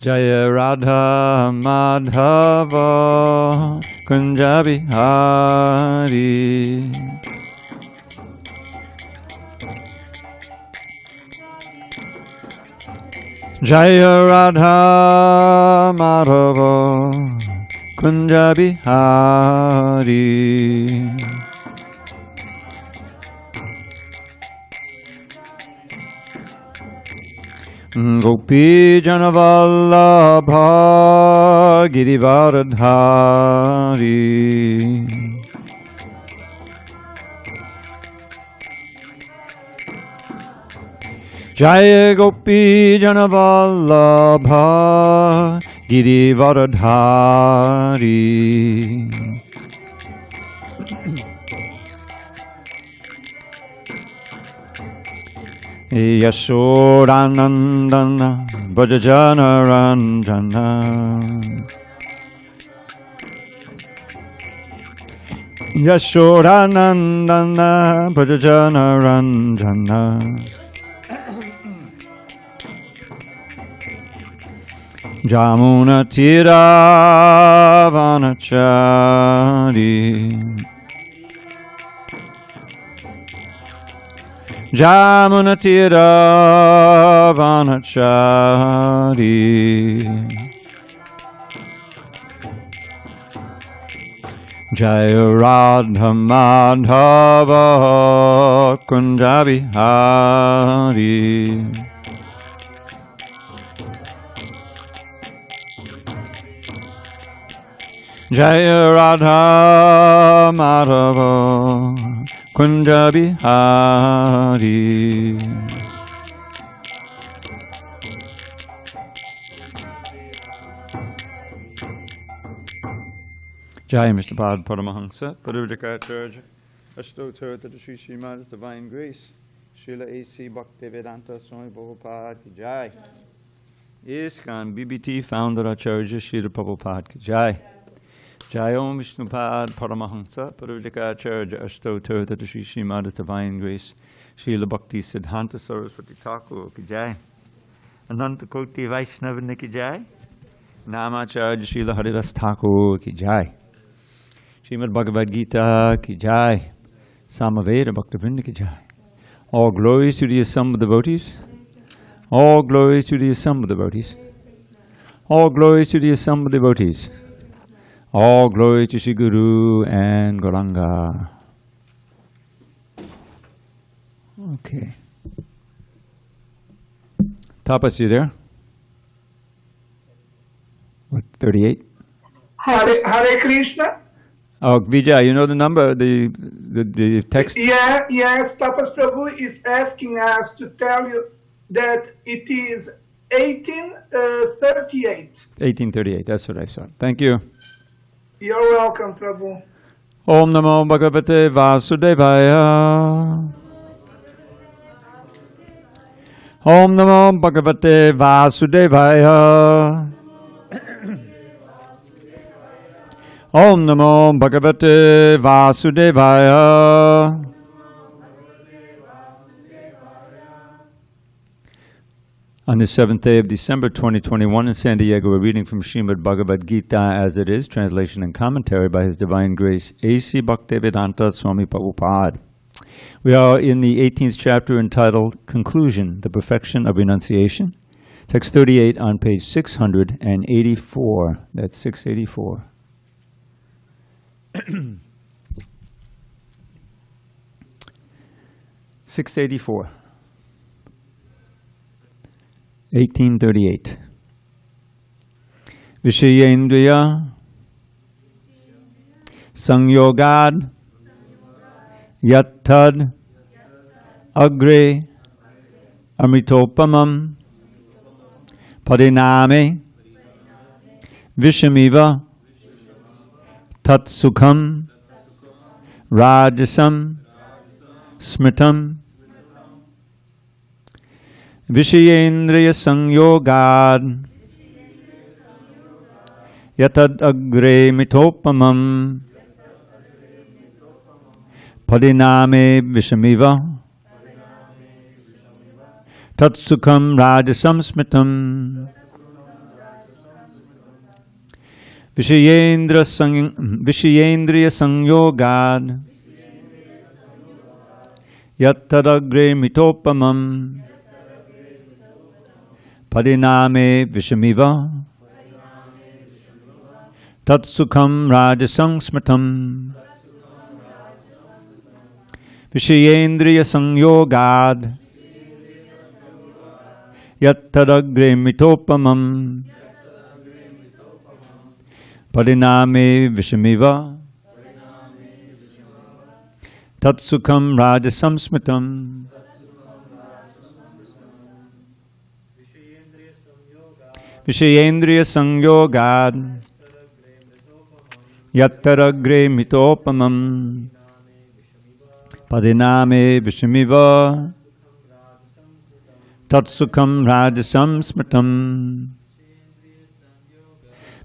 Jaya Radha Madhava Kunja Bihari. Jaya Radha Madhava Kunja Bihari. Gopi Janavallabha Girivaradhari. Jaya Gopi Janavallabha Girivaradhari. Yashodanandana Bhajajana Ranjana. Yashodanandana Bhajajana Ranjana. Jamuna Tira Vanachari. Jamuna Tira Vanachari. Jaya Radha Madhava Kunja Bihari. Jaya Radha Madhava Kunja Bihari. Jai Mr. Pad Paramahansa, Padurjacharya, Ashtotar to the Sri Srimad's Divine Grace, Srila A.C. Bhaktivedanta Swami Prabhupada ki Jai. ISKCON BBT Founder Acharya Srila Prabhupada ki Jai. Jai Om Vishnupad Paramahansa, Padurjacharya, Ashtotar to the Sri Srimad's Divine Grace, Srila Bhakti Siddhanta Saraswati Thakur ki Jai. Ananta Koti Vaishnava ki Jai. Namacharya Srila Haridas Thakur ki Jai. Srimad Bhagavad Gita ki Jai. Samaveda Bhaktivinoda ki Jai. All glories to the assembled devotees. All glories to the assembled devotees. All glories to the assembled devotees. All glory to Sri Guru and Gauranga. Okay. Tapas, you there? What, 38? Hare Krishna. Oh, Vijay, you know the number, the text? Yes, Tapas Prabhu is asking us to tell you that it is 1838. 1838, that's what I saw. Thank you. You're welcome, Prabhu. Om Namo Bhagavate Vasudevaya. Om Namo Bhagavate Vasudevaya. Om Namo Bhagavate Vasudevaya. On the 7th day of December 2021 in San Diego, we're reading from Srimad Bhagavad Gita as it is, translation and commentary by His Divine Grace, A.C. Bhaktivedanta Swami Prabhupada. We are in the 18th chapter entitled Conclusion, the Perfection of Renunciation. Text 38 on page 684. That's 684. 684. 1838. Vishayendriya Sangyogad Yattad Agre Amritopamam Pariname Vishamiva Tat Sukham Rajasam Smritam Vishayendriya Sangyogad Yatad Agre Mitopamam Pariname Vishamiva Tat Sukham Rajasam Smritam Vishayendriya Sanyogat Yattadagre Mitopamam Pariname Vishamiva Tatsukham Rajasang Smritam Vishayendriya Sanyogat Yattadagre Mitopamam Pariname Vishamiva Tatsukham Rajasam Smritam Vishayendriya Sanyogat Yattaragre Mitopamam Pariname Vishamiva Tatsukham Rajasam Smritam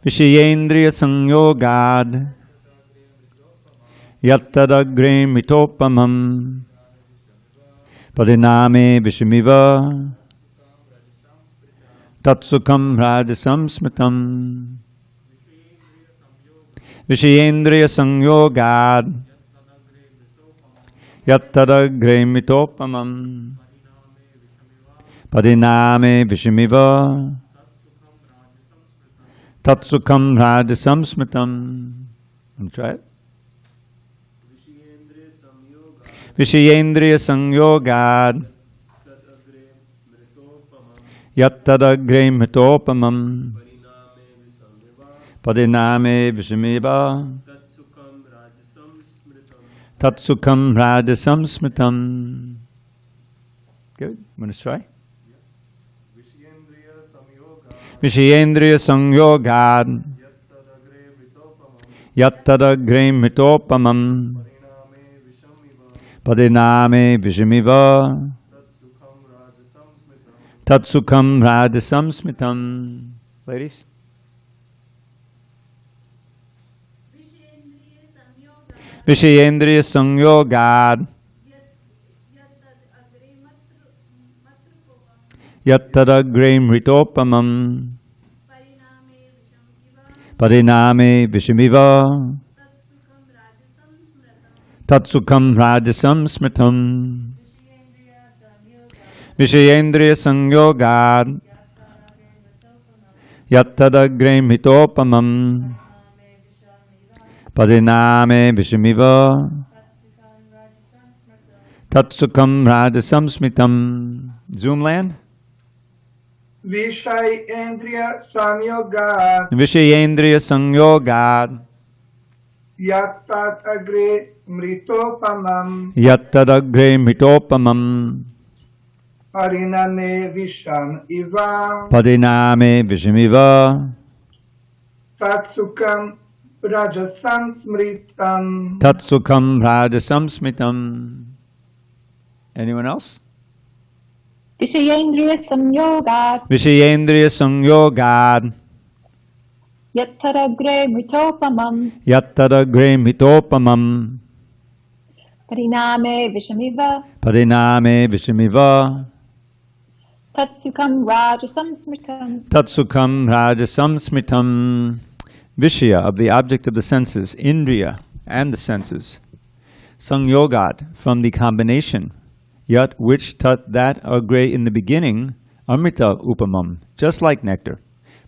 Vishayendriya Sanyogat Yattadagre Mitopamam Pariname Vishamiva Tatsukham Rajasam Smritam Vishayendriya Sanyogat Yattadagre Mitopamam Pariname Vishamiva Tatsukham Rajasam Smritam. Want to try it? Vishayendriya Sanyogat Yattadagre Mitopamam Pariname Vishamiva Tatsukham Rajasam Smritam. Good. Want to try? Vishayendriya Sanyogat Yattadagre Mitopamam Pariname Vishamiva Tatsukham Rajasam Smritam. Ladies? Vishayendriya Sanyogat Yattadagre Mitopamam Pariname Vishamiva Tatsukham Rajasam Smritam. Vishayendriya Sanyogat Yattadagre Mitopamam Pariname Vishamiva Tatsukham Rajasam Smritam. Zoomland? Vishayendriya Sanyogat Vishayendriya Sanyogat Yattadagre Mitopamam Yattadagre Mitopamam Pariname Vishamiva Pariname Vishamiva Tatsukham Rajasam Smritam. Tatsukham Rajasam Smritam. Anyone else? Vishayendriya Sanyogat Vishayendriya Sanyogat Yattadagre Mitopamam Yattadagre Mitopamam Pariname Vishamiva Pariname Vishamiva Tatsukham Rajasam Smritam. Tatsukham Rajasam Smritam. Vishaya, of the object of the senses, Indriya, and the senses. Sanyogat, from the combination. Yat, which tat, that, agre, in the beginning. Amrita upamam, just like nectar.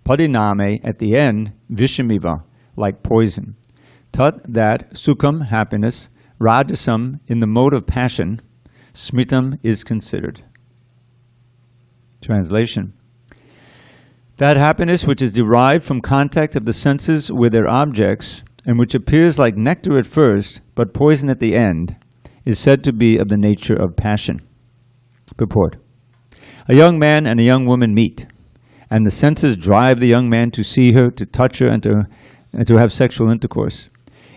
Pariname, at the end. Vishamiva, like poison. Tat, that, sukham, happiness. Rajasam, in the mode of passion. Smritam, is considered. Translation. That happiness which is derived from contact of the senses with their objects, and which appears like nectar at first, but poison at the end, is said to be of the nature of passion. Purport. A young man and a young woman meet, and the senses drive the young man to see her, to touch her, and to have sexual intercourse.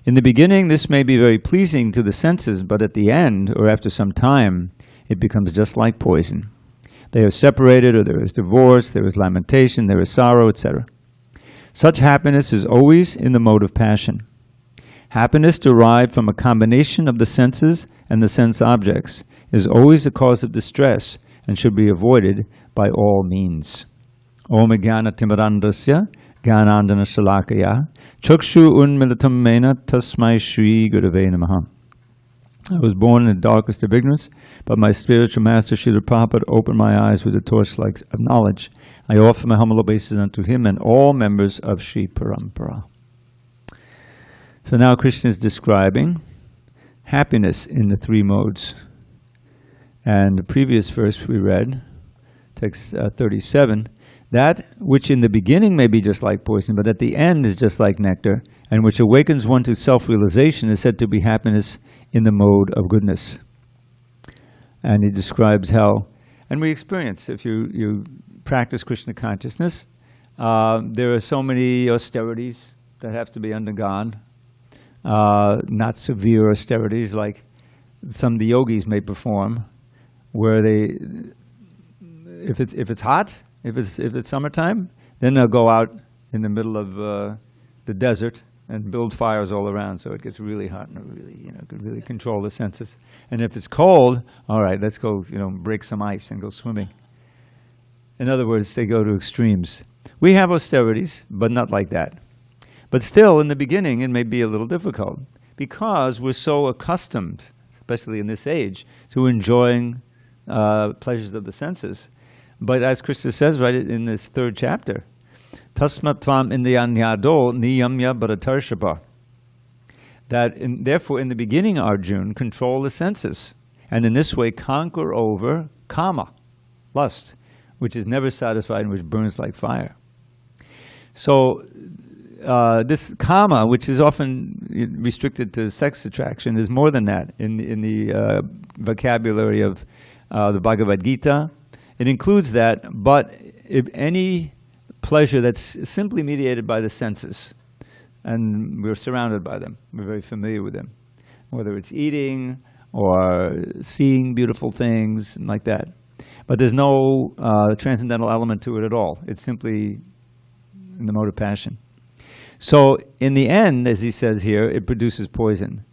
In the beginning, this may be very pleasing to the senses, but at the end, or after some time, it becomes just like poison. They are separated, or there is divorce, there is lamentation, there is sorrow, etc. Such happiness is always in the mode of passion. Happiness derived from a combination of the senses and the sense objects is always a cause of distress and should be avoided by all means. Om Jnana Timirandasya Gyanandana Shalakaya Chakshu Unmilitam Mena Tasmai Shri Gurave Namaha. I was born in the darkest of ignorance, but my spiritual master Srila Prabhupada opened my eyes with a torchlight of knowledge. I offer my humble obeisance unto him and all members of Sri Parampara. So now Krishna is describing happiness in the three modes. And the previous verse we read, text 37, that which in the beginning may be just like poison, but at the end is just like nectar, and which awakens one to self-realization is said to be happiness in the mode of goodness. And he describes how, and we experience, if you practice Krishna consciousness, there are so many austerities that have to be undergone. Not severe austerities like some of the yogis may perform, where they, if it's hot, if it's summertime, then they'll go out in the middle of the desert and build fires all around, so it gets really hot and really, could really control the senses. And if it's cold, all right, let's go, break some ice and go swimming. In other words, they go to extremes. We have austerities, but not like that. But still, in the beginning, it may be a little difficult because we're so accustomed, especially in this age, to enjoying pleasures of the senses. But as Krishna says right in this third chapter, Tasmat tvam indriyanyado niyamya bharatarshapa. Therefore, in the beginning, Arjuna, control the senses, and in this way conquer over kama, lust, which is never satisfied and which burns like fire. So this kama, which is often restricted to sex attraction, is more than that in the vocabulary of the Bhagavad Gita. It includes that, but if any pleasure that's simply mediated by the senses, and we're surrounded by them, we're very familiar with them, whether it's eating or seeing beautiful things and like that. But there's no transcendental element to it at all. It's simply in the mode of passion. So in the end, as he says here, it produces poison.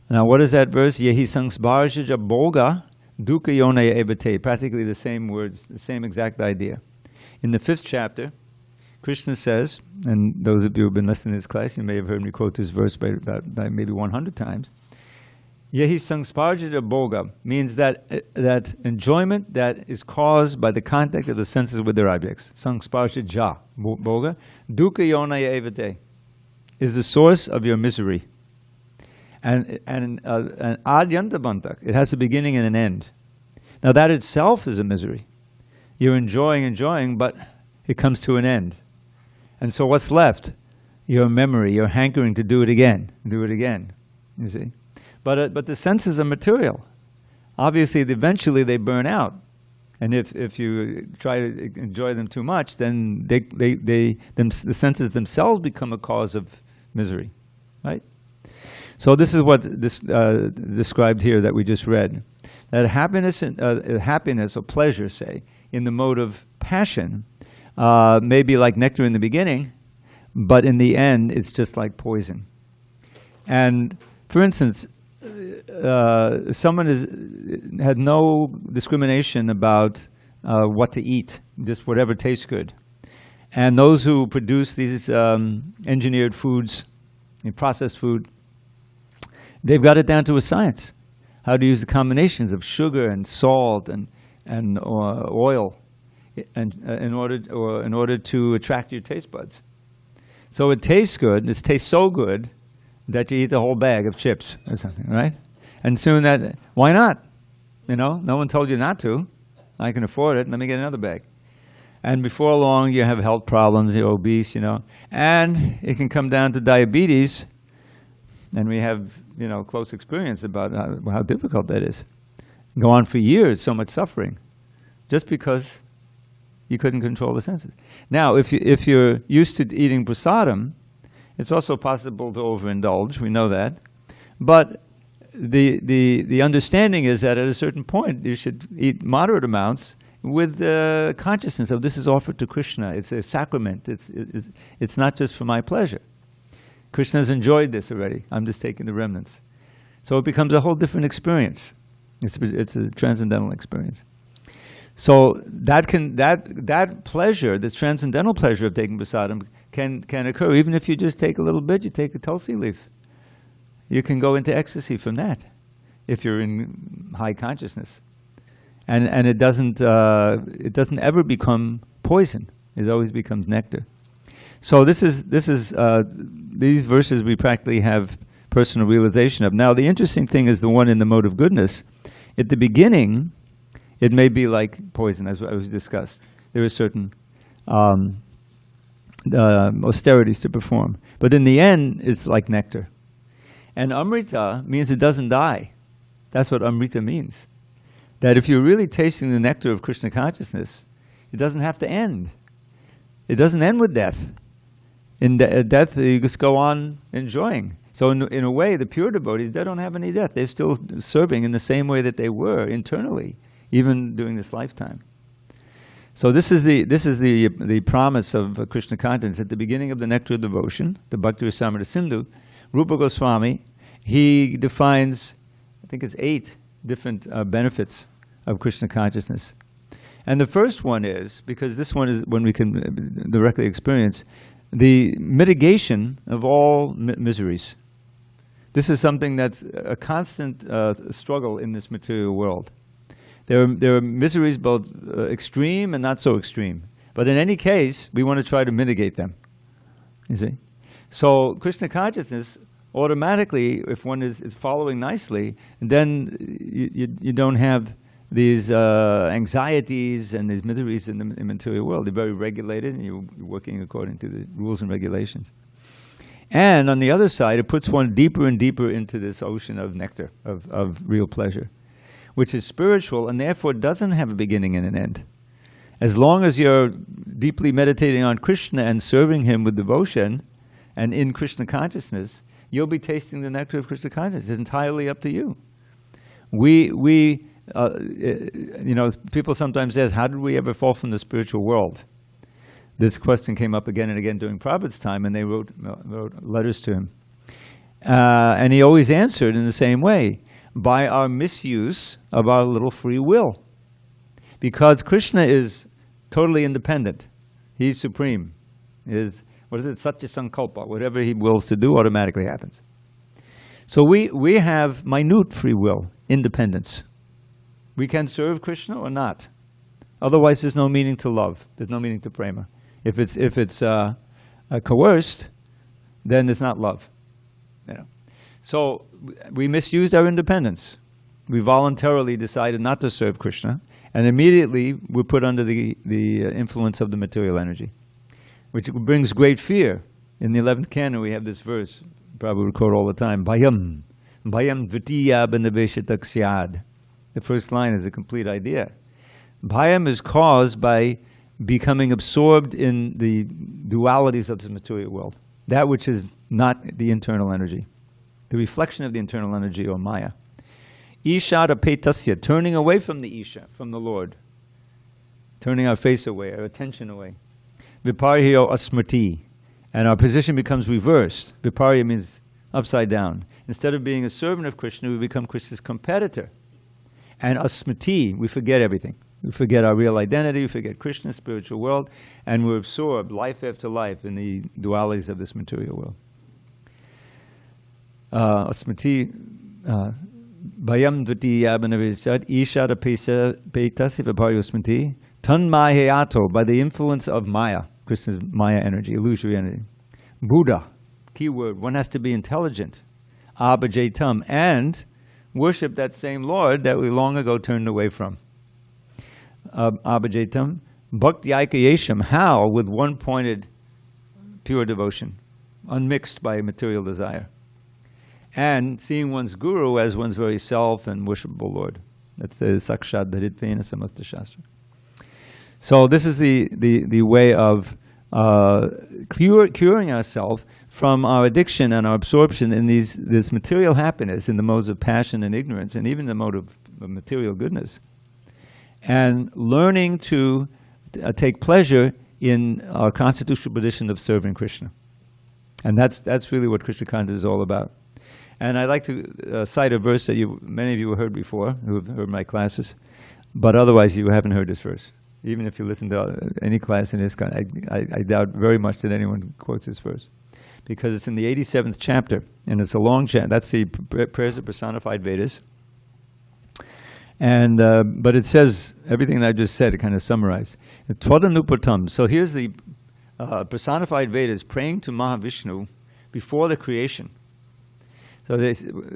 Now what is that verse? Yehi sangsbharjaja boga dukkha yonaya ebate. Practically the same words, the same exact idea. In the 5th chapter, Krishna says, and those of you who have been listening to this class, you may have heard me quote this verse by maybe 100 times. Yehi sangsparjita boga means that enjoyment that is caused by the contact of the senses with their objects. Sangsparjita boga dukkha yonaya evate is the source of your misery. And adyantabantak, it has a beginning and an end. Now that itself is a misery. You're enjoying, but it comes to an end. And so what's left? Your memory, your hankering to do it again, you see. But the senses are material. Obviously, eventually they burn out. And if you try to enjoy them too much, then the senses themselves become a cause of misery, right? So this is what described here that we just read. That happiness or pleasure, say, in the mode of passion, may be like nectar in the beginning, but in the end, it's just like poison. And for instance, someone had no discrimination about what to eat, just whatever tastes good. And those who produce these engineered foods, processed food, they've got it down to a science. How to use the combinations of sugar and salt and oil in order to attract your taste buds. So it tastes good. It tastes so good that you eat the whole bag of chips or something, right? And soon why not? No one told you not to. I can afford it. Let me get another bag. And before long, you have health problems. You're obese, and it can come down to diabetes. And we have, close experience about how difficult that is. Go on for years, so much suffering, just because you couldn't control the senses. Now, if you're used to eating prasadam, it's also possible to overindulge. We know that, but the understanding is that at a certain point you should eat moderate amounts with the consciousness of this is offered to Krishna. It's a sacrament. It's not just for my pleasure. Krishna's enjoyed this already. I'm just taking the remnants. So it becomes a whole different experience. It's a transcendental experience. So that pleasure, this transcendental pleasure of taking prasadam, can occur. Even if you just take a little bit, you take a tulsi leaf. You can go into ecstasy from that if you're in high consciousness. And it doesn't ever become poison. It always becomes nectar. So this is these verses we practically have personal realization of. Now the interesting thing is the one in the mode of goodness. At the beginning, it may be like poison, as was discussed. There are certain austerities to perform. But in the end, it's like nectar. And Amrita means it doesn't die. That's what Amrita means. That if you're really tasting the nectar of Krishna consciousness, it doesn't have to end. It doesn't end with death. In death, you just go on enjoying. So in a way, the pure devotees, they don't have any death. They're still serving in the same way that they were internally, even during this lifetime. So this is the promise of Krishna consciousness. At the beginning of the Nectar of Devotion, the Bhakti Rasamrita Sindhu, Rupa Goswami, he defines, I think it's 8 different benefits of Krishna consciousness. And the first one is, because this one is when we can directly experience, the mitigation of all miseries. This is something that's a constant struggle in this material world. There are miseries both extreme and not so extreme. But in any case, we want to try to mitigate them. You see? So Krishna consciousness, automatically, if one is following nicely, then you don't have these anxieties and these miseries in the material world. They're very regulated, and you're working according to the rules and regulations. And on the other side, it puts one deeper and deeper into this ocean of nectar, of real pleasure, which is spiritual and therefore doesn't have a beginning and an end. As long as you're deeply meditating on Krishna and serving him with devotion and in Krishna consciousness, you'll be tasting the nectar of Krishna consciousness. It's entirely up to you. You know, people sometimes ask, how did we ever fall from the spiritual world? This question came up again and again during Prabhupada's time, and they wrote letters to him. And he always answered in the same way, by our misuse of our little free will. Because Krishna is totally independent. He's supreme. Satya Sankalpa, whatever he wills to do automatically happens. So we have minute free will, independence. We can serve Krishna or not. Otherwise, there's no meaning to love. There's no meaning to prema. If it's coerced, then it's not love. You know. So we misused our independence. We voluntarily decided not to serve Krishna, and immediately we're put under the influence of the material energy, which brings great fear. In the 11th canon, we have this verse, Prabhupada would quote all the time, Bhayam dvitiya banaveshatak syad. The first line is a complete idea. Bhayam is caused by becoming absorbed in the dualities of the material world, that which is not the internal energy, the reflection of the internal energy, or Maya. Ishara petasya, turning away from the Isha, from the Lord, turning our face away, our attention away. Viparyo asmrti, and our position becomes reversed. Viparya means upside down. Instead of being a servant of Krishna, we become Krishna's competitor. And asmrti, we forget everything. We forget our real identity, we forget Krishna's spiritual world, and we're absorbed life after life in the dualities of this material world. Asmrti, Bhayam dvati yabanavisad, ishara petasi viparyo asmrti, tanmayato, by the influence of Maya, Krishna's Maya energy, illusory energy. Buddha, keyword, one has to be intelligent. Abhajetam, and worship that same Lord that we long ago turned away from. Abhajetam, bhakti-aikayesham, how? With one-pointed pure devotion, unmixed by material desire. And seeing one's guru as one's very self and worshipable Lord. That's the sakshat dharittvena samasta shastra. So this is the way of curing ourselves from our addiction and our absorption in this material happiness, in the modes of passion and ignorance, and even the mode of material goodness. And learning to take pleasure in our constitutional position of serving Krishna. And that's really what Krishna consciousness is all about. And I'd like to cite a verse that many of you have heard before, who have heard my classes, but otherwise you haven't heard this verse. Even if you listen to any class in ISKCON, I doubt very much that anyone quotes this verse. Because it's in the 87th chapter, and it's a long chapter. That's the prayers of personified Vedas. And, but it says, everything that I just said, it kind of summarized. Tvadanupatam. So here's the personified Vedas praying to Mahavishnu before the creation. So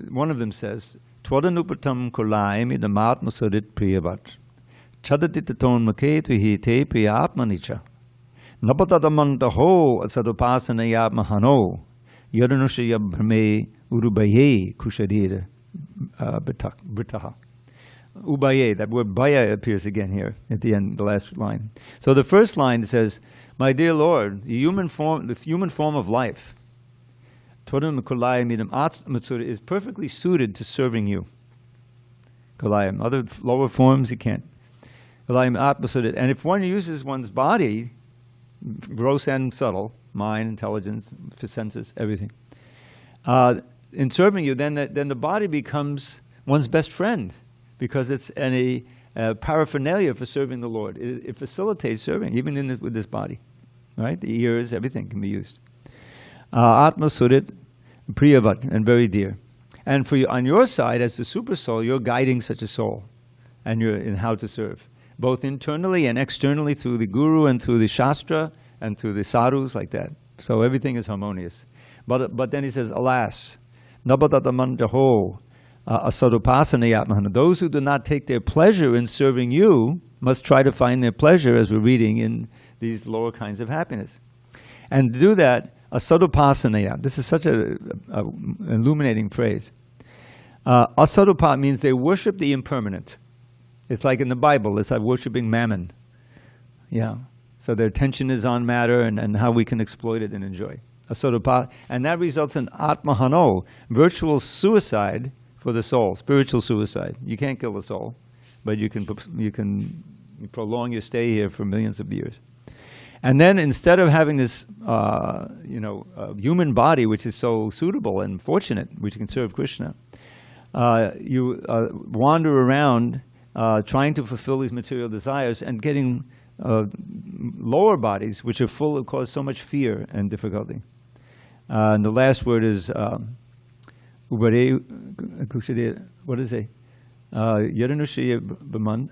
one of them says, Tvadanupatam kulaimi damatma surit priyavat. Chadatiton maketuhi te priyatmanicha. Napatadamantaho asadupasanaya mahano. Yadanushaya brahme urubaye kusharira britaha. Ubaye, that word baya appears again here at the end, the last line. So the first line says, my dear Lord, the human form of life, is perfectly suited to serving you. Kalayam. Other lower forms, you can't. And if one uses one's body, gross and subtle, mind, intelligence, senses, everything, in serving you, then the body becomes one's best friend, because it's a paraphernalia for serving the Lord. It facilitates serving, even with this body, right? The ears, everything can be used. Atma Surit Priyavat, and very dear. And for you, on your side, as the super soul, you're guiding such a soul, and you're in how to serve, both internally and externally through the guru and through the shastra and through the sadhus, like that. So everything is harmonious. But then he says, alas, nabadatamantaho asadupasanayatmahana. Those who do not take their pleasure in serving you must try to find their pleasure, as we're reading, in these lower kinds of happiness. And to do that, asadupasanaya. This is such an illuminating phrase. Asadupa means they worship the impermanent. It's like in the Bible, it's like worshiping mammon. Yeah. So their attention is on matter and how we can exploit it and enjoy. Asadupa. And that results in atmahano, virtual suicide for the soul, spiritual suicide. You can't kill the soul, but you can prolong your stay here for millions of years. And then instead of having this, human body, which is so suitable and fortunate, which can serve Krishna, you wander around trying to fulfill these material desires and getting lower bodies, which are full of, cause so much fear and difficulty. And the last word is ubare kushade. What is it? Yadanushya bhaman.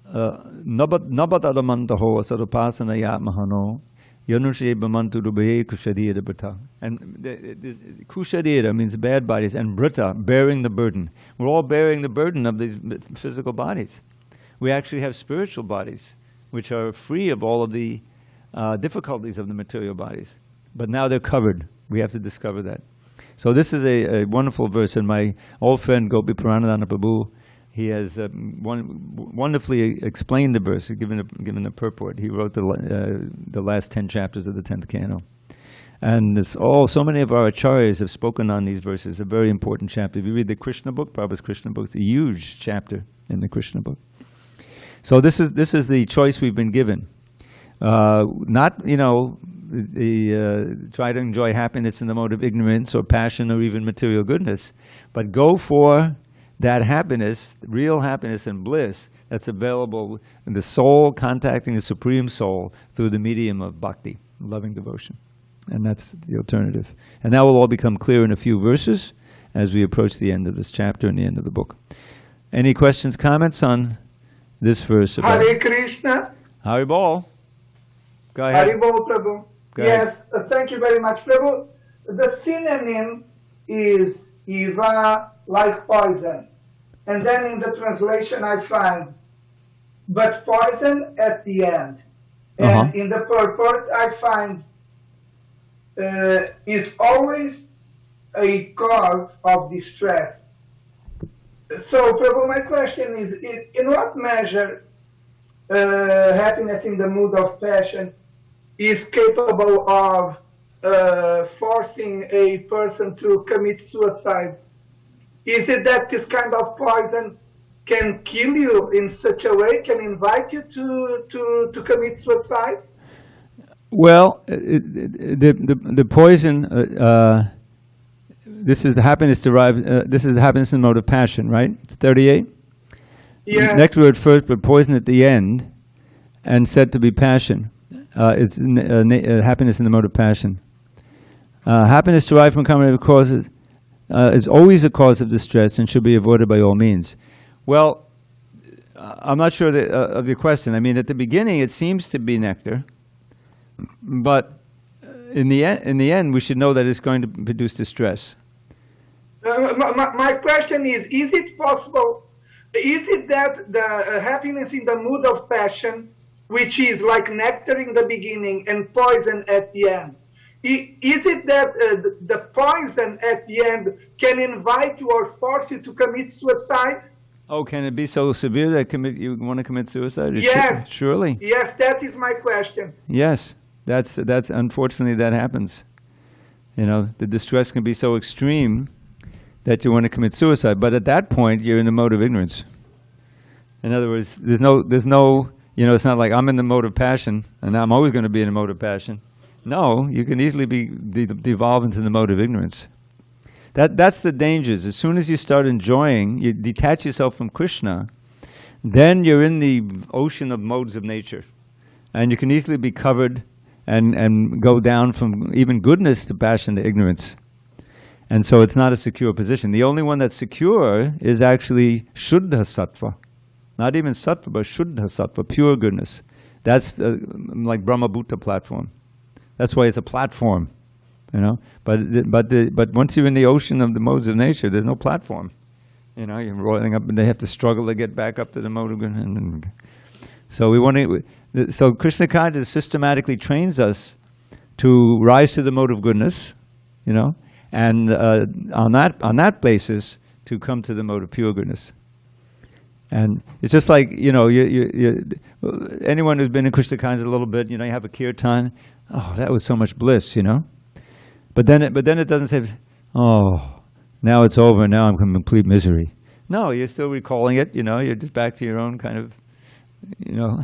Nabatadamantaho asadupasanaya mahano yanushye bamantu rubaye kushadira brita. And kushadira means bad bodies, and brita, bearing the burden. We're all bearing the burden of these physical bodies. We actually have spiritual bodies, which are free of all of the difficulties of the material bodies. But now they're covered. We have to discover that. So this is a wonderful verse, and my old friend Gopi Puranadana Prabhu, he has wonderfully explained the verse, given the purport. He wrote the last 10 chapters of the 10th canto. And so many of our acharyas have spoken on these verses, a very important chapter. If you read the Krishna book, Prabhupada's Krishna book, it's a huge chapter in the Krishna book. So this is the choice we've been given. Not, try to enjoy happiness in the mode of ignorance or passion or even material goodness, but go for that happiness, real happiness and bliss that's available in the soul contacting the Supreme Soul through the medium of bhakti, loving devotion. And that's the alternative. And that will all become clear in a few verses as we approach the end of this chapter and the end of the book. Any questions, comments on this verse? Hare Krishna. Haribol. Go ahead. Haribol, Prabhu. Yes, thank you very much, Prabhu. The synonym is Iva, like poison. And then in the translation I find, but poison at the end. And in the purport I find, is always a cause of distress. So, Prabhu, my question is, in what measure happiness in the mood of passion is capable of forcing a person to commit suicide? Is it that this kind of poison can kill you in such a way, can invite you to commit suicide? Well, the poison, this is the happiness derived, this is the happiness in the mode of passion, right? It's 38? Yes. Next word first, but poison at the end. and said to be passion. It's happiness in the mode of passion. Happiness derived from common causes is always a cause of distress and should be avoided by all means. Well, I'm not sure of your question. I mean, at the beginning, it seems to be nectar, but in the end, we should know that it's going to produce distress. My question is it possible, is it that the happiness in the mood of passion, which is like nectar in the beginning and poison at the end, is it that the poison at the end can invite you or force you to commit suicide? Oh, can it be so severe that you want to commit suicide? Yes. Surely. Yes, that is my question. Yes, that's unfortunately that happens. You know, the distress can be so extreme that you want to commit suicide. But at that point, you're in the mode of ignorance. In other words, there's no, you know, it's not like I'm in the mode of passion and I'm always going to be in the mode of passion. No, you can easily devolve into the mode of ignorance. That's the dangers. As soon as you start enjoying, you detach yourself from Krishna, then you're in the ocean of modes of nature. And you can easily be covered and go down from even goodness to passion to ignorance. And so it's not a secure position. The only one that's secure is actually Shuddha Sattva. Not even Sattva, but Shuddha Sattva, pure goodness. That's like Brahma Bhuta platform. That's why it's a platform, you know. But once you're in the ocean of the modes of nature, there's no platform. You know, you're rolling up, and they have to struggle to get back up to the mode of goodness. So we want to. So Krishna consciousness systematically trains us to rise to the mode of goodness, you know, and on that basis to come to the mode of pure goodness. And it's just like, you know, anyone who's been in Krishna consciousness a little bit, you know, you have a kirtan. Oh, that was so much bliss, you know. But then it doesn't say, oh, now it's over. Now I'm in complete misery. No, you're still recalling it. You know, you're just back to your own kind of, you know,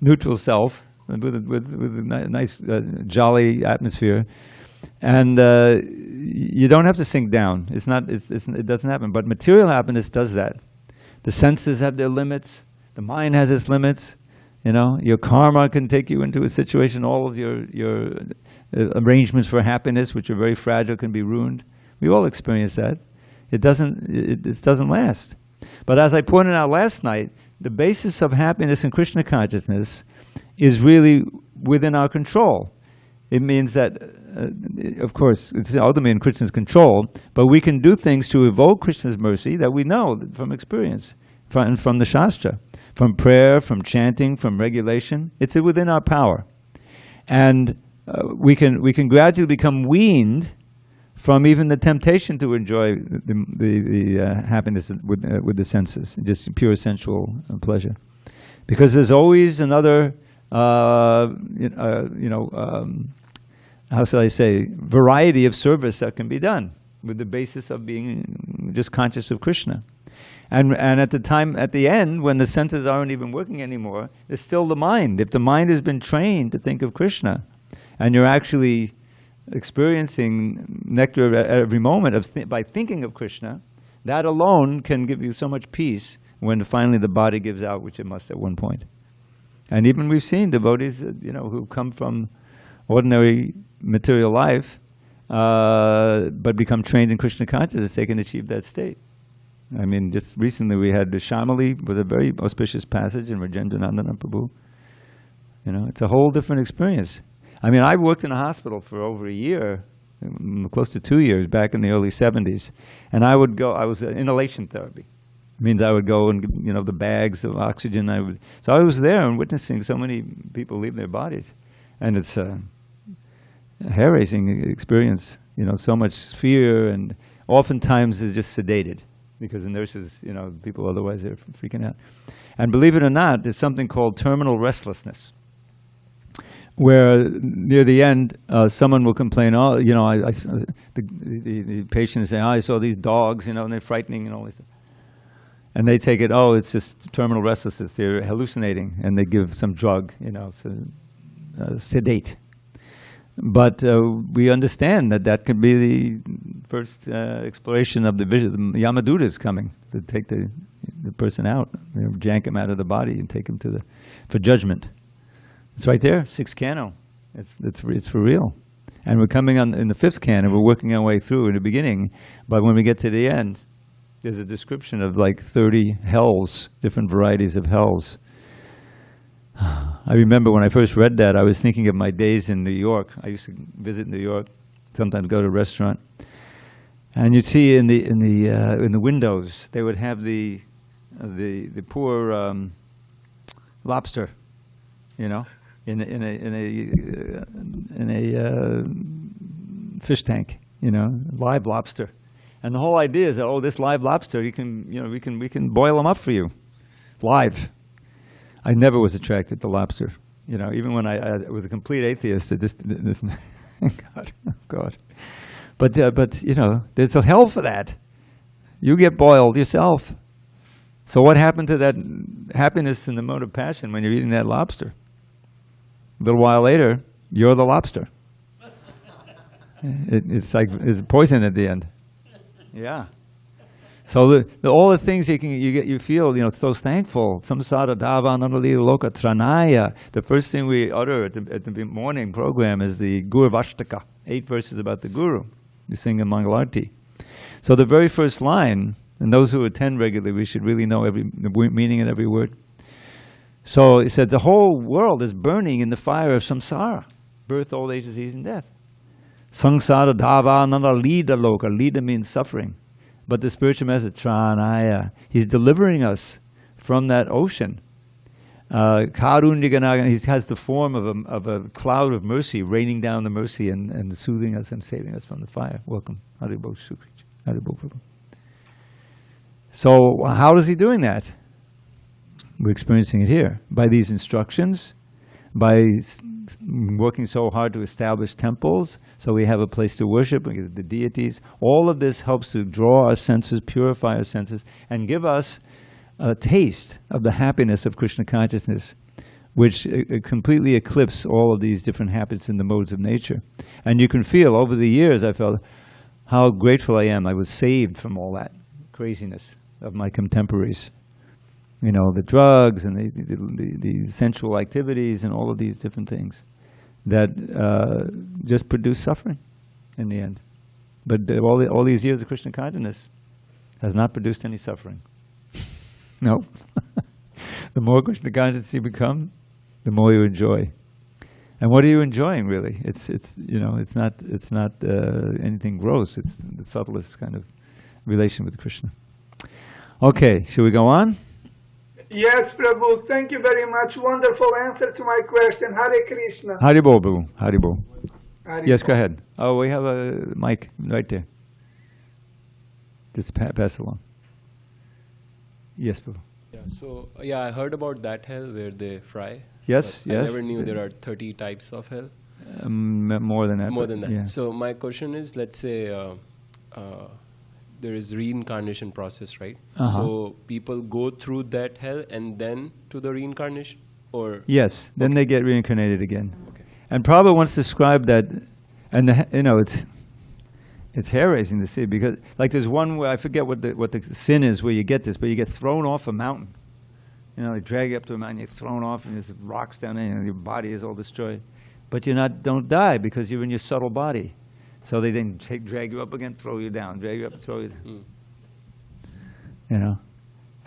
neutral self with a nice, jolly atmosphere, and you don't have to sink down. It doesn't happen. But material happiness does that. The senses have their limits. The mind has its limits. You know, your karma can take you into a situation. All of your arrangements for happiness, which are very fragile, can be ruined. We all experience that. It doesn't last. But as I pointed out last night, the basis of happiness in Krishna consciousness is really within our control. It means that, of course, it's ultimately in Krishna's control, but we can do things to evoke Krishna's mercy that we know from experience, from the Shastra, from prayer, from chanting, from regulation. It's within our power. And we can gradually become weaned from even the temptation to enjoy the happiness with the senses, just pure sensual pleasure. Because there's always another, how shall I say, variety of service that can be done with the basis of being just conscious of Krishna. And at the end, when the senses aren't even working anymore, it's still the mind. If the mind has been trained to think of Krishna, and you're actually experiencing nectar at every moment by thinking of Krishna, that alone can give you so much peace when finally the body gives out, which it must at one point. And even we've seen devotees, who come from ordinary material life, but become trained in Krishna consciousness, they can achieve that state. I mean, just recently we had the Shamali with a very auspicious passage in Rajendranandana Prabhu. It's a whole different experience. I mean, I worked in a hospital for over a year, close to 2 years, back in the early 70s. And I was inhalation therapy. It means I would go and, the bags of oxygen. So I was there and witnessing so many people leave their bodies. And it's a hair-raising experience, so much fear, and oftentimes it's just sedated because the nurses, people otherwise they're freaking out. And believe it or not, there's something called terminal restlessness, where near the end, someone will complain, the patient is saying, I saw these dogs, and they're frightening and all this. And they take it, it's just terminal restlessness, they're hallucinating, and they give some drug, sedate. But we understand that could be the first exploration of the vision. The Yamaduta is coming to take the the person out, jank him out of the body and take him for judgment. It's right there, 6th canto. It's for real. And we're coming on in the 5th canto, we're working our way through in the beginning, but when we get to the end, there's a description of like 30 hells, different varieties of hells. I remember when I first read that, I was thinking of my days in New York. I used to visit New York, sometimes go to a restaurant, and you'd see in the windows they would have the poor lobster, in a fish tank, live lobster, and the whole idea is that this live lobster, we can boil them up for you, live. I never was attracted to lobster, even when I was a complete atheist. God. But there's a hell for that. You get boiled yourself. So what happened to that happiness in the mode of passion when you're eating that lobster? A little while later, you're the lobster. It's like it's poison at the end. Yeah. So all the things you feel, so thankful. Samsara dava nanali loka tranaya. The first thing we utter at the morning program is the Guru Vashtaka, 8 verses about the Guru. We sing in Mangalarti. So the very first line, and those who attend regularly, we should really know the meaning of every word. So it said the whole world is burning in the fire of samsara, birth, old age, disease, and death. Samsara dava nanali loka. Lida means suffering. But the spiritual message, Tranaya, he's delivering us from that ocean. Karundiganagan, he has the form of a cloud of mercy, raining down the mercy and soothing us and saving us from the fire. Welcome. Haribo Sukrij. Haribo Prabhu. So how is he doing that? We're experiencing it here. By these instructions, by working so hard to establish temples, so we have a place to worship, we get the deities. All of this helps to draw our senses, purify our senses, and give us a taste of the happiness of Krishna consciousness, which completely eclipses all of these different habits in the modes of nature. And you can feel, over the years, I felt how grateful I am. I was saved from all that craziness of my contemporaries. The drugs and the sensual activities and all of these different things that just produce suffering in the end. But all these years of Krishna consciousness has not produced any suffering. No. The more Krishna conscious you become, the more you enjoy. And what are you enjoying, really? It's not anything gross. It's the subtlest kind of relation with Krishna. Okay, should we go on? Yes, Prabhu. Thank you very much. Wonderful answer to my question. Hare Krishna. Haribol, Prabhu. Haribol. Hare Yes, Krishna. go ahead. Oh, we have a mic right there. Just pass along. Yes, Prabhu. Yeah, so I heard about that hell where they fry. Yes, but yes. I never knew there are 30 types of hell. More than that. More than that. Yeah. So my question is, let's say there is reincarnation process, right? So people go through that hell and then to the reincarnation, or Yes, then they get reincarnated again. Okay. And Prabhupada once described that, and it's hair-raising to see, because like there's one where I forget what the sin is where you get this, but you get thrown off a mountain. They drag you up to a mountain, you're thrown off, and there's rocks down there, and your body is all destroyed. But don't die because you're in your subtle body. So they then drag you up again, throw you down, drag you up, throw you down.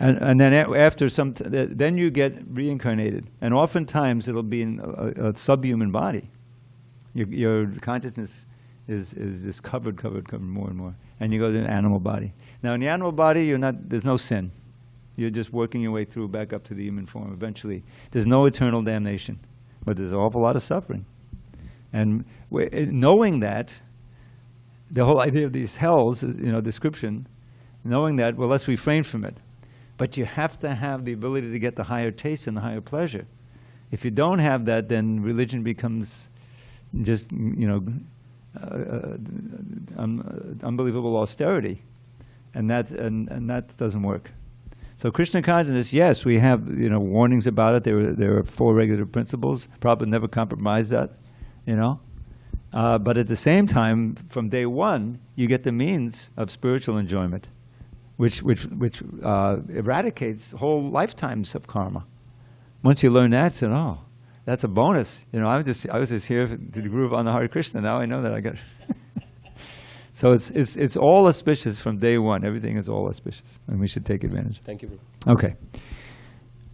And then after then you get reincarnated. And oftentimes it'll be in a subhuman body. Your consciousness is just covered more and more. And you go to an animal body. Now in the animal body, there's no sin. You're just working your way through back up to the human form eventually. There's no eternal damnation, but there's an awful lot of suffering. And knowing that, the whole idea of these hells, description, knowing that, well, let's refrain from it. But you have to have the ability to get the higher taste and the higher pleasure. If you don't have that, then religion becomes just, unbelievable austerity. And that doesn't work. So Krishna consciousness, yes, we have warnings about it. There are 4 regular principles. Prabhupada never compromised that, But at the same time, from day one, you get the means of spiritual enjoyment. which eradicates whole lifetimes of karma. Once you learn that, then oh, that's a bonus. You know, I was just here to groove on the Hare Krishna. Now I know that I got. So it's all auspicious from day one. Everything is all auspicious, and we should take advantage. Thank you, Guru. Okay.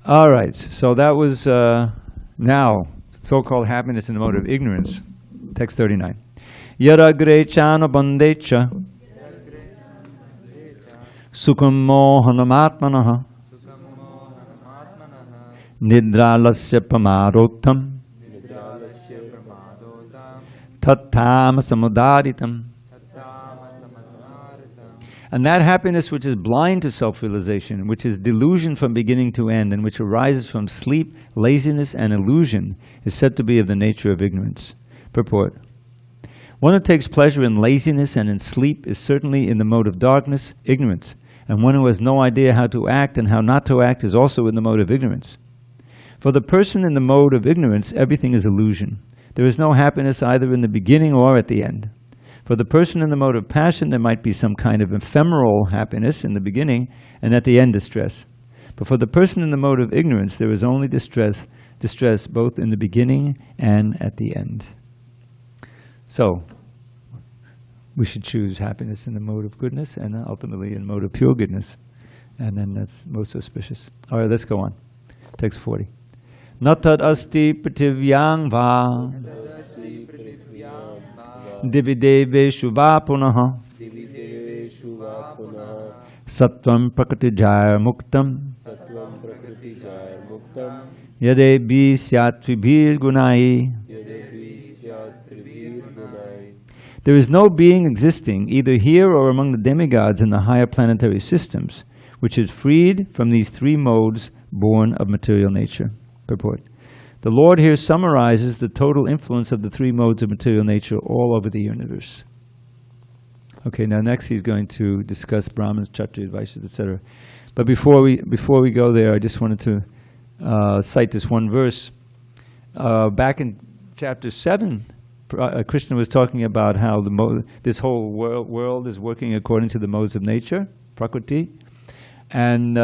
All right. So that was now so-called happiness in the mode of ignorance. Text 39. Yaragre chana bandecha sukham mohanamatmanaha nidralasya pamarotam tattam samudaritam. And that happiness which is blind to self-realization, which is delusion from beginning to end, and which arises from sleep, laziness, and illusion, is said to be of the nature of ignorance. Purport. One who takes pleasure in laziness and in sleep is certainly in the mode of darkness, ignorance. And one who has no idea how to act and how not to act is also in the mode of ignorance. For the person in the mode of ignorance, everything is illusion. There is no happiness either in the beginning or at the end. For the person in the mode of passion, there might be some kind of ephemeral happiness in the beginning, and at the end distress. But for the person in the mode of ignorance, there is only distress both in the beginning and at the end. So, we should choose happiness in the mode of goodness and ultimately in the mode of pure goodness. And then that's most auspicious. All right, let's go on. Text 40. Natad asti prativyang va divideveshu va punaha sattvam prakritijaya muktam yadevi syat gunai. There is no being existing, either here or among the demigods in the higher planetary systems, which is freed from these three modes born of material nature. Purport. The Lord here summarizes the total influence of the three modes of material nature all over the universe. Okay, now next he's going to discuss Brahmins, Kshatriyas, Vaishyas, etc. But before we go there, I just wanted to cite this one verse. Back in chapter 7, Krishna was talking about how this whole world is working according to the modes of nature, prakriti, and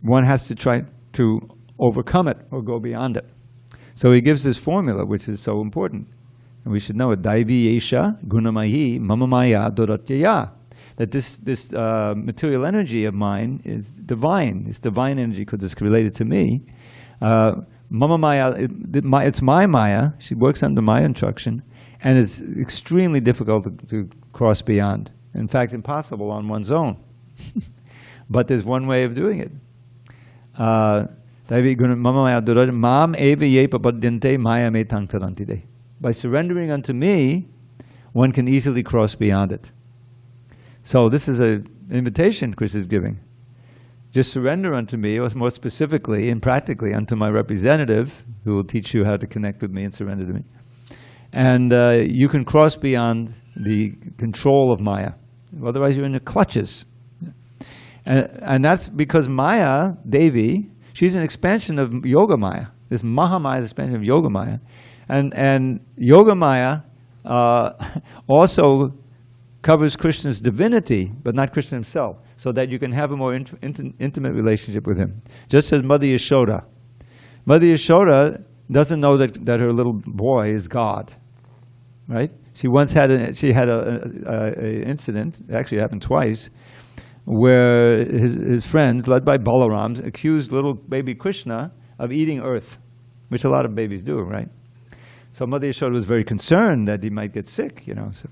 one has to try to overcome it or go beyond it. So he gives this formula, which is so important, and we should know it. Daivi yesha gunamayi mamamaya doratyaya. That this material energy of mine is divine. It's divine energy because it's related to me. Mama Maya, it's my Maya. She works under my instruction, and it's extremely difficult to cross beyond. In fact, impossible on one's own. But there's one way of doing it. By surrendering unto me, one can easily cross beyond it. So this is an invitation Krishna is giving. Just surrender unto me, or more specifically and practically unto my representative, who will teach you how to connect with me and surrender to me. And you can cross beyond the control of Maya. Otherwise you're in the clutches. And that's because Maya, Devi, she's an expansion of Yoga Maya. This Mahamaya is an expansion of Yoga Maya. And Yoga Maya also covers Krishna's divinity, but not Krishna himself, so that you can have a more intimate relationship with him. Just as Mother Yashoda. Mother Yashoda doesn't know that her little boy is God, right? She once had an incident, actually it happened twice, where his friends, led by Balaram, accused little baby Krishna of eating earth, which a lot of babies do, right? So Mother Yashoda was very concerned that he might get sick, you know. So,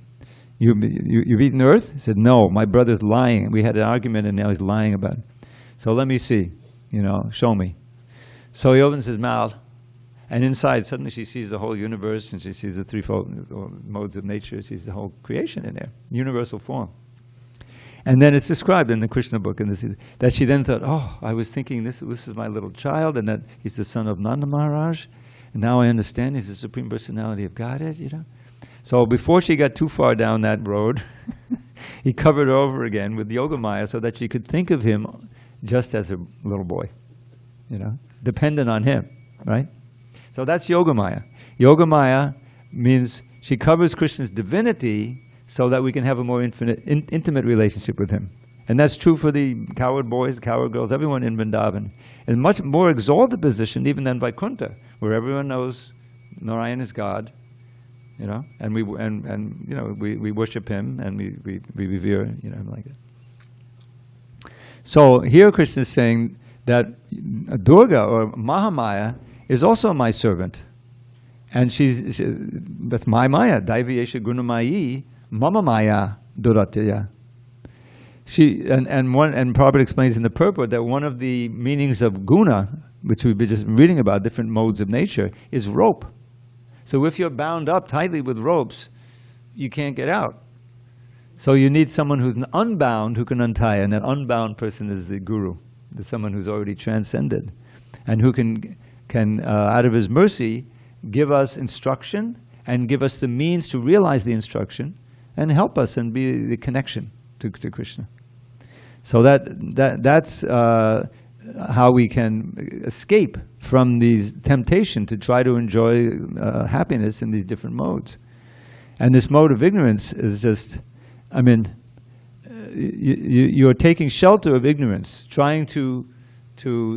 You've eaten earth? He said, no, my brother's lying. We had an argument and now he's lying about it. So let me see, you know, show me. So he opens his mouth, and inside suddenly she sees the whole universe, and she sees the threefold modes of nature. She sees the whole creation in there, universal form. And then it's described in the Krishna book, and that she then thought, oh, I was thinking this is my little child, and that he's the son of Nanda Maharaj, and now I understand he's the Supreme Personality of Godhead, you know. So before she got too far down that road, he covered her over again with Yoga Maya so that she could think of him just as a little boy, you know, dependent on him, right? So that's Yoga Maya. Yoga Maya means she covers Krishna's divinity so that we can have a more intimate relationship with him. And that's true for the cowherd boys, cowherd girls, everyone in Vrindavan. In much more exalted position even than Vaikuntha, where everyone knows Narayan is God, you know, and we worship him and we revere, you know, him like that. So here Krishna is saying that Durga or Mahamaya is also my servant, and that's my Maya, Daiviyesha Gunamayi Mama Maya Duratya. And Prabhupada explains in the purport that one of the meanings of guna, which we've been just reading about, different modes of nature, is rope. So if you're bound up tightly with ropes, you can't get out. So you need someone who's unbound who can untie, and that unbound person is the guru, someone who's already transcended, and who can out of his mercy give us instruction and give us the means to realize the instruction and help us and be the connection to Krishna. So that's how we can escape from these temptation to try to enjoy happiness in these different modes. And this mode of ignorance is just, I mean, you're taking shelter of ignorance, trying to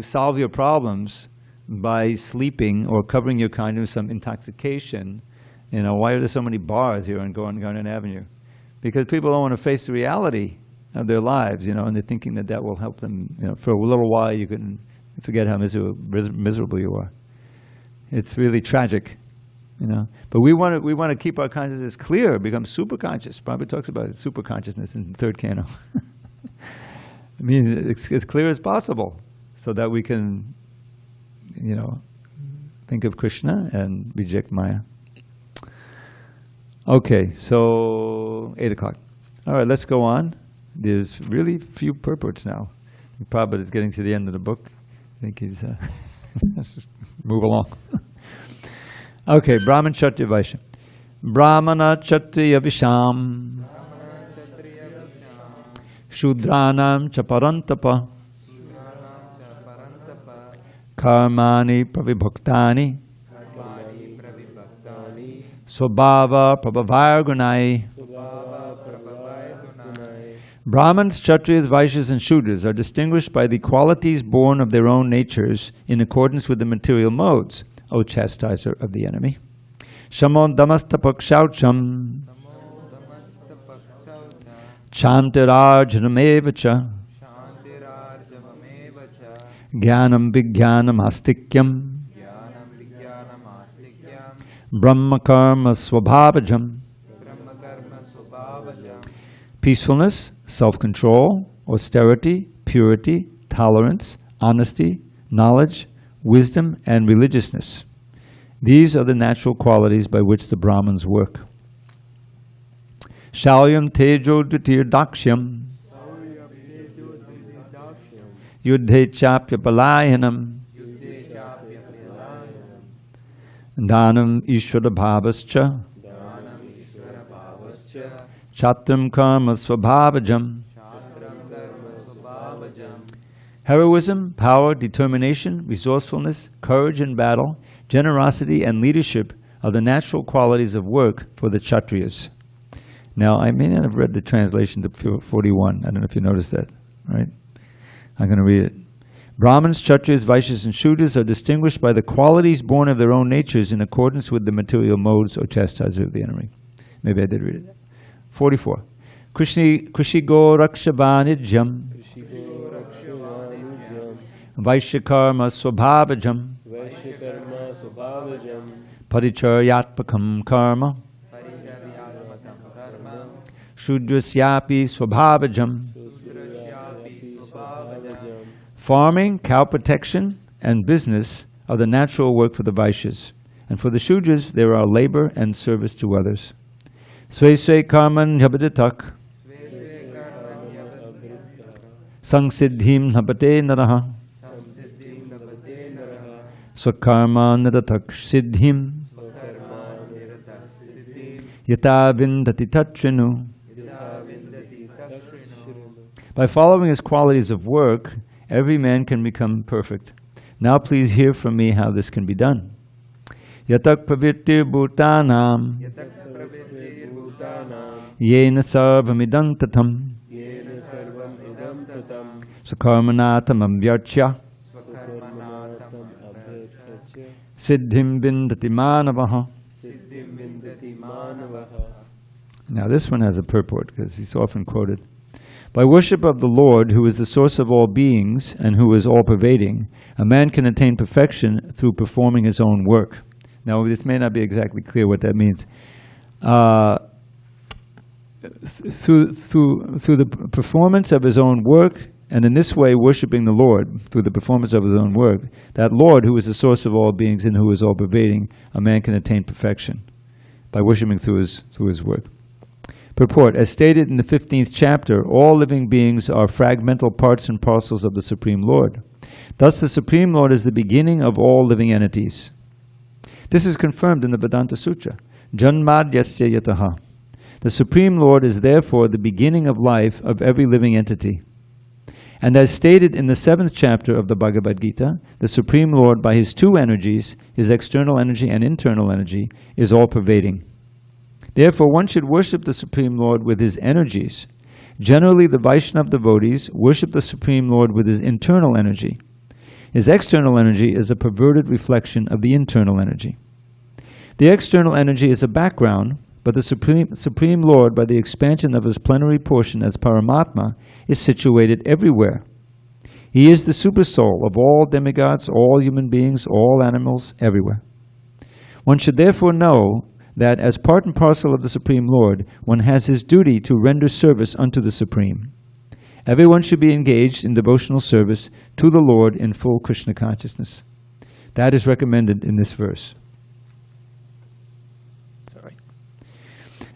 solve your problems by sleeping or covering your kind of some intoxication. You know, why are there so many bars here on Garden Avenue? Because people don't want to face the reality of their lives, you know, and they're thinking that will help them. You know, for a little while you can forget how miserable you are. It's really tragic, you know. But we want to keep our consciousness clear, become super conscious. Prabhupada talks about super consciousness in the third canto. I mean, it's as clear as possible, so that we can, you know, think of Krishna and reject Maya. Okay, so 8 o'clock. All right, let's go on. There's really few purports now. Prabhupada is getting to the end of the book. I think he's, let's just move along. Okay, Brahman Kshatriya Vaishya. Brahmana Kshatriya Visham Shudranam Chaparantapa Karmani Pravibhaktani Swabhava Prabhavargunai. Brahmins, Kshatriyas, Vaishyas, and Shudras are distinguished by the qualities born of their own natures in accordance with the material modes, O chastiser of the enemy. Shamon damastapak shaucham chantirarjanamevacha jnanam vijnanam astikyam brahma karma swabhavajam. Peacefulness, self-control, austerity, purity, tolerance, honesty, knowledge, wisdom, and religiousness. These are the natural qualities by which the Brahmins work. Shalyam tejo dvitir dakshyam yuddhe chapya palayanam dhanam ishvara bhavascha Chatram karma svabhavajam. Heroism, power, determination, resourcefulness, courage in battle, generosity, and leadership are the natural qualities of work for the Kshatriyas. Now, I may not have read the translation to 41. I don't know if you noticed that, right? I'm going to read it. Brahmins, Kshatriyas, Vaishyas, and Shudras are distinguished by the qualities born of their own natures in accordance with the material modes or chastiser of the enemy. Maybe I did read it. 44. Kushigo rakshavanijam Vaishyakarma swabhavajam Paricharyatmakam karma Shudrasyapi swabhavajam. Farming, cow protection, and business are the natural work for the Vaishyas. And for the Shudras, there are labor and service to others. Sve sve karman yabaditak Sangsiddhim nabate naraha Swakarma nadatak siddhim Yata vindati tatrinu. By following his qualities of work, every man can become perfect. Now please hear from me how this can be done. Yatak pravittir bhutanam Yena sarvamidam tatam sakarmanatam amvyarchya siddhim vindati manavaha. Now this one has a purport because he's often quoted. By worship of the Lord, who is the source of all beings and who is all-pervading, a man can attain perfection through performing his own work. Now this may not be exactly clear what that means. Through the performance of his own work, and in this way worshiping the Lord, through the performance of his own work, that Lord who is the source of all beings and who is all-pervading, a man can attain perfection by worshiping through his work. Purport, as stated in the 15th chapter, all living beings are fragmental parts and parcels of the Supreme Lord. Thus the Supreme Lord is the beginning of all living entities. This is confirmed in the Vedanta Sutra. Janmad yasya yataha. The Supreme Lord is therefore the beginning of life of every living entity. And as stated in the 7th chapter of the Bhagavad Gita, the Supreme Lord, by his two energies, his external energy and internal energy, is all-pervading. Therefore, one should worship the Supreme Lord with his energies. Generally, the Vaishnava devotees worship the Supreme Lord with his internal energy. His external energy is a perverted reflection of the internal energy. The external energy is a background, but the Supreme Lord, by the expansion of his plenary portion as Paramatma, is situated everywhere. He is the supersoul of all demigods, all human beings, all animals, everywhere. One should therefore know that as part and parcel of the Supreme Lord, one has his duty to render service unto the Supreme. Everyone should be engaged in devotional service to the Lord in full Krishna consciousness. That is recommended in this verse.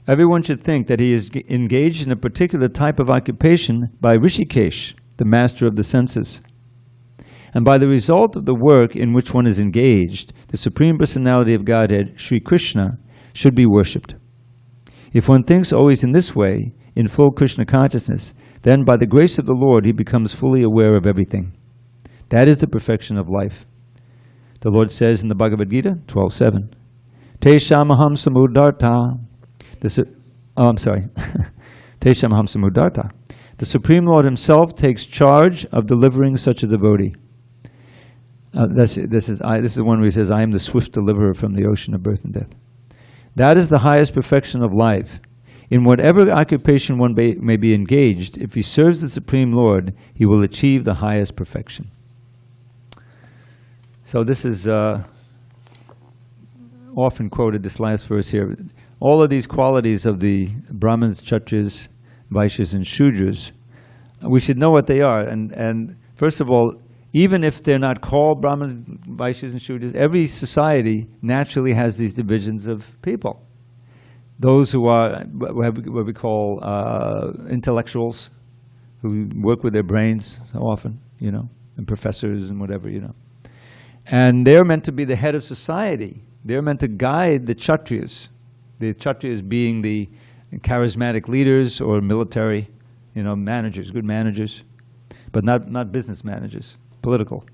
Everyone should think that he is engaged in a particular type of occupation by Rishikesh, the master of the senses. And by the result of the work in which one is engaged, the Supreme Personality of Godhead, Sri Krishna, should be worshipped. If one thinks always in this way, in full Krishna consciousness, then by the grace of the Lord he becomes fully aware of everything. That is the perfection of life. The Lord says in the Bhagavad Gita, 12:7, Te shamaham samudarta. Teshamaham samudarta. The Supreme Lord himself takes charge of delivering such a devotee. This is one where he says, I am the swift deliverer from the ocean of birth and death. That is the highest perfection of life. In whatever occupation one may be engaged, if he serves the Supreme Lord, he will achieve the highest perfection. So this is often quoted, this last verse here. All of these qualities of the Brahmins, Kshatriyas, Vaishyas, and Shudras, we should know what they are. And first of all, even if they're not called Brahmins, Vaishyas, and Shudras, every society naturally has these divisions of people. Those who are what we call intellectuals, who work with their brains so often, and professors and whatever, And they're meant to be the head of society. They're meant to guide the Kshatriyas. The Kshatriyas being the charismatic leaders or military, managers, good managers, but not business managers, political.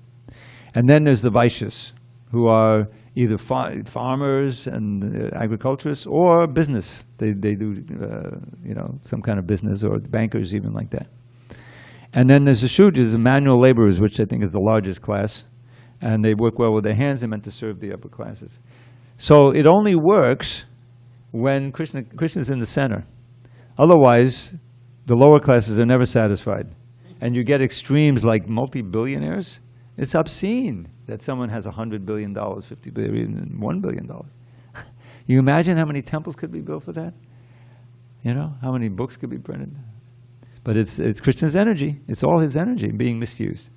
And then there's the Vaishyas, who are either farmers and agriculturists or business. They do, some kind of business, or bankers even like that. And then there's the Shudras, the manual laborers, which I think is the largest class. And they work well with their hands. They're meant to serve the upper classes. So it only works when Krishna's in the center. Otherwise, the lower classes are never satisfied. And you get extremes like multi-billionaires. It's obscene that someone has $100 billion, $50 billion, and $1 billion. You imagine how many temples could be built for that? How many books could be printed? But it's Krishna's energy. It's all his energy being misused.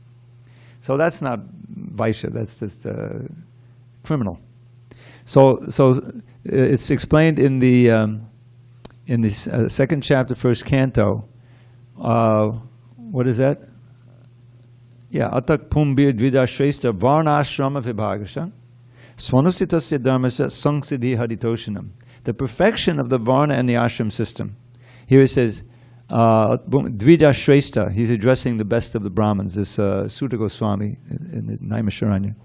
So that's not Vaishya, that's just criminal. So it's explained in the second chapter, first canto. What is that? Yeah, atak pumbir dvida shrestha varnashrama vibhagasha swanustitasya dharmasya sangsiddhi haritoshanam. The perfection of the varna and the ashram system. Here it says, dvida shrestha. He's addressing the best of the Brahmins, this Sutta Goswami in the Naimisharanya.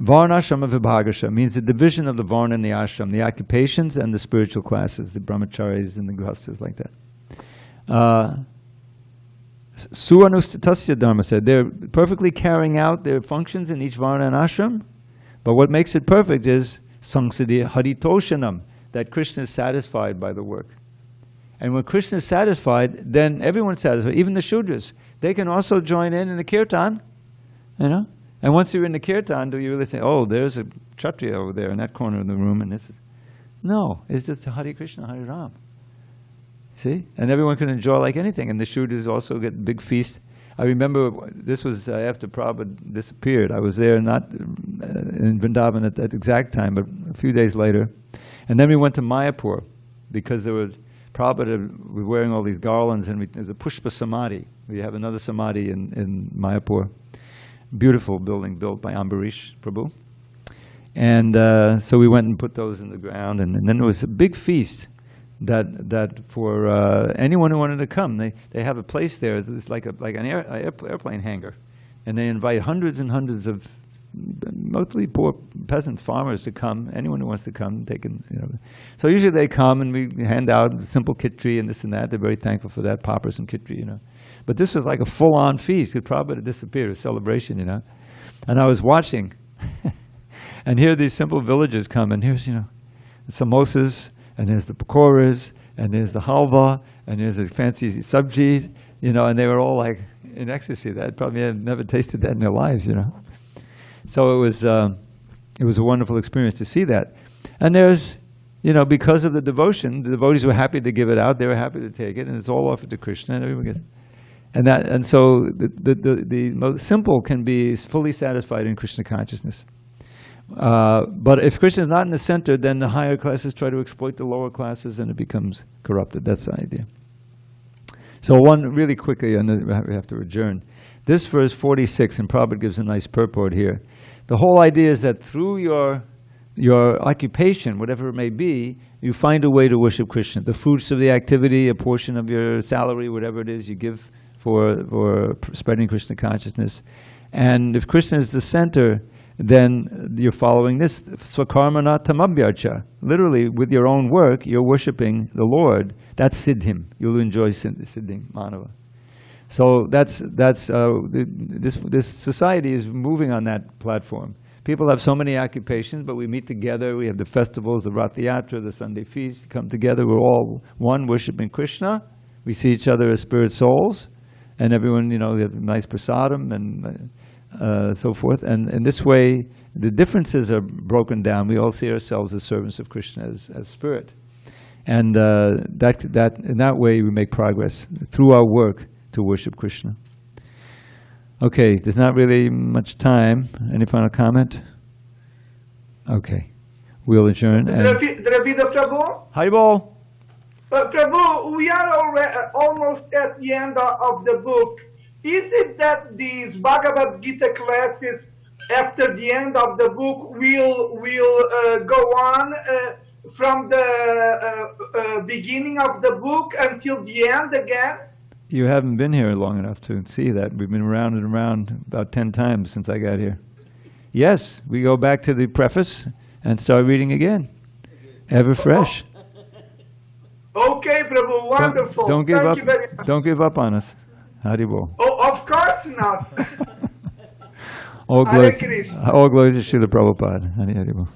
Varnashrama vibhagasha means the division of the varna and the ashram, the occupations and the spiritual classes, the brahmacharis and the grihasthas, like that. Suanustatasya Dharma said, they're perfectly carrying out their functions in each varna and ashram, but what makes it perfect is samsadi haritoshanam, that Krishna is satisfied by the work. And when Krishna is satisfied, then everyone's satisfied, even the Shudras. They can also join in the kirtan, you know. And once you're in the kirtan, do you really say, oh, there's a Kshatriya over there in that corner of the room, and this is... No, it's just Hare Krishna, Hare Ram. See? And everyone can enjoy like anything. And the Shudras also get big feast. I remember this was after Prabhupada disappeared. I was there not in Vrindavan at that exact time, but a few days later. And then we went to Mayapur because there was Prabhupada was wearing all these garlands, and there's a Pushpa Samadhi. We have another Samadhi in Mayapur. Beautiful building built by Ambarish Prabhu. And so we went and put those in the ground, and then there was a big feast that for anyone who wanted to come. They have a place there. It's like an airplane hangar, and they invite hundreds and hundreds of mostly poor peasants, farmers to come. Anyone who wants to come, they can. You know. So usually they come, and we hand out simple kitri and this and that. They're very thankful for that, poppers and kitri, you know. But this was like a full-on feast. It probably disappeared, a celebration, you know. And I was watching, and here these simple villagers come, and here's, you know, the samosas, and there's the pakoras, and there's the halva, and there's these fancy sabjis, you know, and they were all like in ecstasy. That probably had never tasted that in their lives, you know. So it was a wonderful experience to see that. And there's, you know, because of the devotion, the devotees were happy to give it out. They were happy to take it, and it's all offered to Krishna, and everyone gets. And so the most simple can be fully satisfied in Krishna consciousness. But if Krishna is not in the center, then the higher classes try to exploit the lower classes, and it becomes corrupted. That's the idea. So one really quickly, and then we have to adjourn. This verse 46, and Prabhupada gives a nice purport here. The whole idea is that through your occupation, whatever it may be, you find a way to worship Krishna. The fruits of the activity, a portion of your salary, whatever it is, you give for spreading Krishna consciousness. And if Krishna is the center, then you're following this, swakarmana tamabhyarcha. Literally, with your own work, you're worshiping the Lord. That's siddhim. You'll enjoy siddhim, manava. So this society is moving on that platform. People have so many occupations, but we meet together. We have the festivals, the Rath Yatra, the Sunday feast. Come together. We're all one, worshiping Krishna. We see each other as spirit souls, and everyone, you know, they have nice prasadam and so forth. And in this way, the differences are broken down. We all see ourselves as servants of Krishna, as spirit, and that in that way we make progress through our work to worship Krishna. Okay, there's not really much time. Any final comment? Okay, we'll adjourn. Dravida Prabhu? Haribol. Prabhu, we are already, almost at the end of the book. Is it that these Bhagavad Gita classes, after the end of the book, will go on from the beginning of the book until the end again? You haven't been here long enough to see that. We've been around and around about 10 times since I got here. Yes, we go back to the preface and start reading again. Ever fresh. Okay, Prabhu, wonderful. Don't give Thank up. you very much. Don't give up on us. Haribol. Oh, of course not. All glories to Krishna. Srila Prabhupada. Haribol.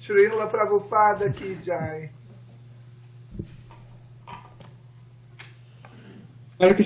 Srila Prabhupada ki jai. Hare Krishna.